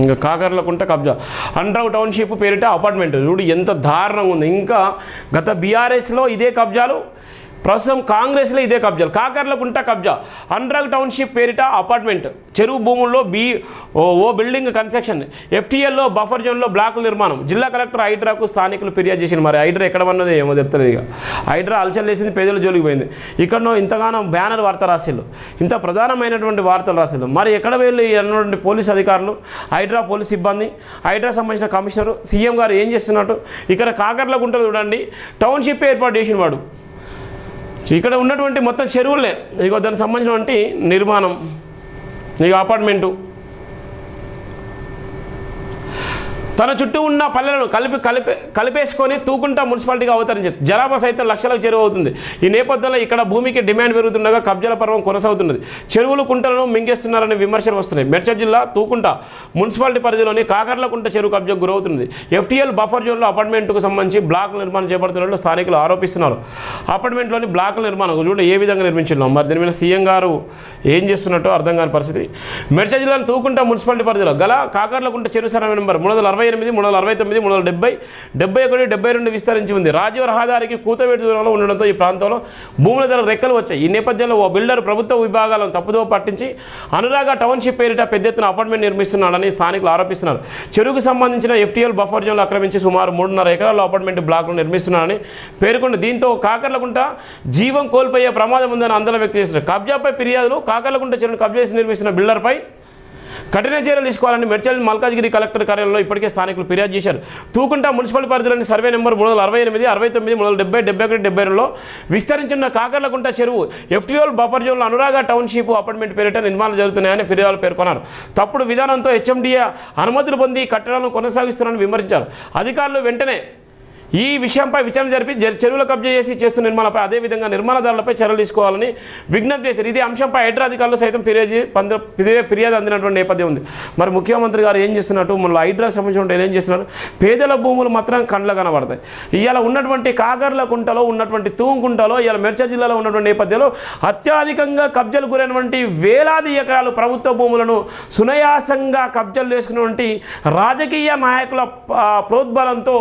ఇంకా కాకర్లకుంట కబ్జా under township పేరిట అపార్ట్మెంట్ చూడు ఎంత దారుణంగా ఉంది. ఇంకా గత బీఆర్ఎస్లో ఇదే కబ్జాలు, ప్రస్తుతం కాంగ్రెస్లో ఇదే కబ్జాలు. కాకర్లకుంట కబ్జా అండర్ టౌన్షిప్ పేరిట అపార్ట్మెంట్, చెరువు భూముల్లో ఓ బిల్డింగ్ కన్స్ట్రక్షన్, ఎఫ్టీఎల్లో బఫర్ జోన్లో బ్లాకుల నిర్మాణం. జిల్లా కలెక్టర్ హైడ్రాకు స్థానికులు ఫిర్యాదు చేసింది. మరి హైడ్రా ఎక్కడ అన్నది ఏమో తెలుస్తుంది. ఇక హైడ్రా అలచల్ వేసింది, పేదల జోలికి పోయింది. ఇక్కడనో ఇంతగానో బ్యానర్ వార్త రాసిళ్ళు, ఇంత ప్రధానమైనటువంటి వార్తలు రాసిళ్ళు. మరి ఎక్కడ వెళ్ళి అన్నటువంటి పోలీసు అధికారులు, హైడ్రా పోలీసు సిబ్బంది, హైడ్రా సంబంధించిన కమిషనరు, సీఎం గారు ఏం చేస్తున్నట్టు. ఇక్కడ కాకర్లకుంట చూడండి టౌన్షిప్ ఏర్పాటు చేసిన వాడు. ఇక్కడ ఉన్నటువంటి మొత్తం చెరువులే ఇక దానికి సంబంధించినటువంటి నిర్మాణం, ఇక అపార్ట్మెంటు, తన చుట్టూ ఉన్న పల్లెలను కలిపేసుకొని తూకుంటా మున్సిపాలిటీగా అవతరించింది. జనాభా సైతం లక్షలకు చేరువ అవుతుంది. ఈ నేపథ్యంలో ఇక్కడ భూమికి డిమాండ్ పెరుగుతుండగా కబ్జాల పర్వం కొనసాగుతున్నది. చెరువులు కుంటలను మింగేస్తున్నారనే విమర్శలు వస్తున్నాయి. మేడ్చల్ జిల్లా తూకుంటా మున్సిపాలిటీ పరిధిలోని కాకర్లకుంట చెరువు కబ్జాకు గురవుతుంది. ఎఫ్టీఎల్ బఫర్ జోన్లో అపార్ట్మెంట్కు సంబంధించి బ్లాక్ నిర్మాణం చేపడుతున్నట్లు స్థానికులు ఆరోపిస్తున్నారు. అపార్ట్మెంట్లోని బ్లాకుల నిర్మాణం చూడండి ఏ విధంగా నిర్మించున్నాం. మరి దీని మీద సీఎం గారు ఏం చేస్తున్నట్టు అర్థం కాని పరిస్థితి. మేడ్చల్ జిల్లాలో తూకుంటా మున్సిపాలిటీ పరిధిలో గల కాకర్లకుంట చెరువు సర్వే నెంబర్ 368, 369, 370, 71, 72 విస్తరించి ఉంది. రాజీవ రహదారికి కూతవేటు దూరంలో ఉండడంతో ఈ ప్రాంతంలో భూముల ధర రెక్కలు వచ్చాయి. ఈ నేపథ్యంలో ఓ బిల్డర్ ప్రభుత్వ విభాగాలను తప్పుదో పట్టించి అనురాగ టౌన్షిప్ పేరిట పెద్ద ఎత్తున అపార్ట్మెంట్ నిర్మిస్తున్నాడని స్థానికులు ఆరోపిస్తున్నారు. చెరువుకు సంబంధించిన ఎఫ్టీఎల్ బఫర్ జోన్లు ఆక్రమించి సుమారు 3.5 ఎకరాల అపార్ట్మెంట్ బ్లాక్లు నిర్మిస్తున్నారని పేర్కొంది. దీంతో కాకర్లకుంట జీవం కోల్పోయే ప్రమాదం ఉందని ఆందోళన వ్యక్తం చేస్తున్నారు. కబ్జాపై ఫిర్యాదులు, కాకర్లకుంట చెరువును కబ్జా చేసి నిర్మిస్తున్న బిల్డర్పై కఠిన చర్యలు తీసుకోవాలని మేడ్చల్ మల్కాజ్గిరి కలెక్టర్ కార్యాలయంలో ఇప్పటికే స్థానికులు ఫిర్యాదు చేశారు. తూకుంటా మున్సిపల్ పరిధిలోని సర్వే నెంబర్ 368, 69, 370, 71, 72లో విస్తరించిన కాకర్లకుంట చెరువు ఎఫ్టీఎల్ బఫర్ జోన్లో అనురాగ టౌన్షిప్ అపార్ట్మెంట్ పేరిట నిర్మాణాలు జరుగుతున్నాయని ఫిర్యాదులు పేర్కొన్నారు. తప్పుడు విధానంతో హెచ్ఎండిఏ అనుమతులు పొంది కట్టడాలను కొనసాగిస్తున్నారని విమర్శించారు. అధికారులు వెంటనే ఈ విషయంపై విచారణ జరిపి చెరువుల కబ్జా చేసి చేస్తున్న నిర్మాణాలపై అదేవిధంగా నిర్మాణదారులపై చర్యలు తీసుకోవాలని విజ్ఞప్తి చేశారు. ఇదే అంశంపై హైడ్రా అధికారులు సైతం ఫిర్యాదు అందినటువంటి నేపథ్యం ఉంది. మరి ముఖ్యమంత్రి గారు ఏం చేస్తున్నట్టు, మళ్ళీ హైడ్రాకు సంబంధించిన ఏం చేస్తున్నారు, పేదల భూములు మాత్రం కండ్ల కనబడతాయి. ఇవాళ ఉన్నటువంటి కాకర్లకుంటలో ఉన్నటువంటి తూంకుంటలో ఇవాళ మేడ్చల్ జిల్లాలో ఉన్నటువంటి నేపథ్యంలో అత్యధికంగా కబ్జాలు గురైనటువంటి వేలాది ఎకరాలు ప్రభుత్వ భూములను సునాయాసంగా కబ్జాలు చేసుకున్నటువంటి రాజకీయ నాయకుల ప్రోద్బలంతో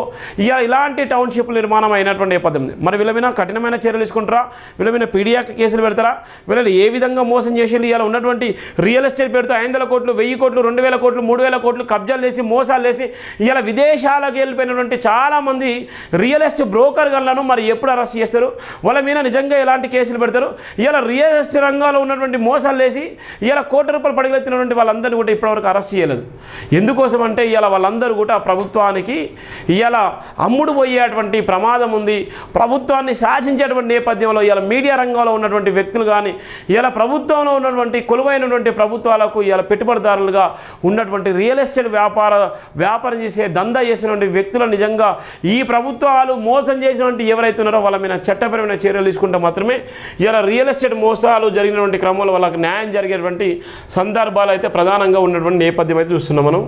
ఇలాంటి టౌన్షిప్ నిర్మాణం అయినటువంటి నేపథ్యం. మరి వీళ్ళ మీద కఠినమైన చర్యలు తీసుకుంటారా, వీళ్ళ మీద పీడియాక్ట్ కేసులు పెడతారా, వీళ్ళని ఏ విధంగా మోసం చేసి ఇలా ఉన్నటువంటి రియల్ ఎస్టేట్ పేరుతో 500 కోట్లు, 1000 కోట్లు, 2000 కోట్లు, 3000 కోట్లు కబ్జాలు చేసి మోసాలు చేసి ఇలా విదేశాలకు వెళ్ళిపోయినటువంటి చాలామంది రియల్ ఎస్టేట్ బ్రోకర్ గన్లను మరి ఎప్పుడు అరెస్ట్ చేస్తారు, వాళ్ళ మీద నిజంగా ఎలాంటి కేసులు పెడతారు. ఇలా రియల్ ఎస్టేట్ రంగంలో ఉన్నటువంటి మోసాలు చేసి ఇలా కోట్ల రూపాయలు పడిగెత్తినటువంటి వాళ్ళందరినీ కూడా ఇప్పటివరకు అరెస్ట్ చేయలేదు. ఎందుకోసం అంటే ఇలా వాళ్ళందరూ కూడా ప్రభుత్వానికి ఇలా అమ్ముడు పోయేటువంటి ప్రమాదం ఉంది. ప్రభుత్వాన్ని శాసించేటువంటి నేపథ్యంలో ఇలా మీడియా రంగంలో ఉన్నటువంటి వ్యక్తులు కానీ ఇలా ప్రభుత్వంలో ఉన్నటువంటి కొలువైనటువంటి ప్రభుత్వాలకు ఇలా పెట్టుబడిదారులుగా ఉన్నటువంటి రియల్ ఎస్టేట్ వ్యాపారం చేసే దందా చేసినటువంటి వ్యక్తులు నిజంగా ఈ ప్రభుత్వాలు మోసం చేసినటువంటి ఎవరైతే ఉన్నారో వాళ్ళ మీద చట్టపరమైన చర్యలు తీసుకుంటే మాత్రమే ఇలా రియల్ ఎస్టేట్ మోసాలు జరిగినటువంటి క్రమంలో వాళ్ళకి న్యాయం జరిగేటువంటి సందర్భాలు అయితే ప్రధానంగా ఉన్నటువంటి నేపథ్యం అయితే చూస్తున్నాం మనం.